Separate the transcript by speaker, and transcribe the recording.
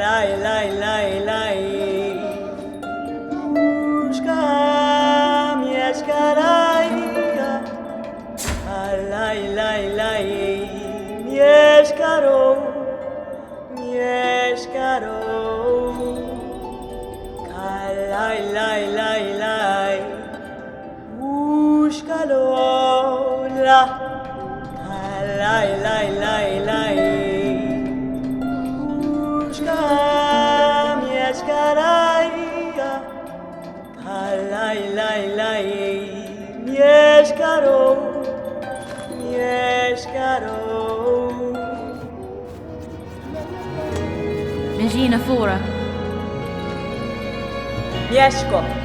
Speaker 1: laj, laj, laj, laj. Łóżka mieszka raja, laj, laj, laj. Mieszka ro, mieszka ro. Laj, laj, laj, laj. Łóżka lola. Laj, laj, laj, laj. Łóżka mieszka raja. Laj, laj, laj. Mieszka ro, mieszka ro.
Speaker 2: Regina Fora.
Speaker 1: Mieszko.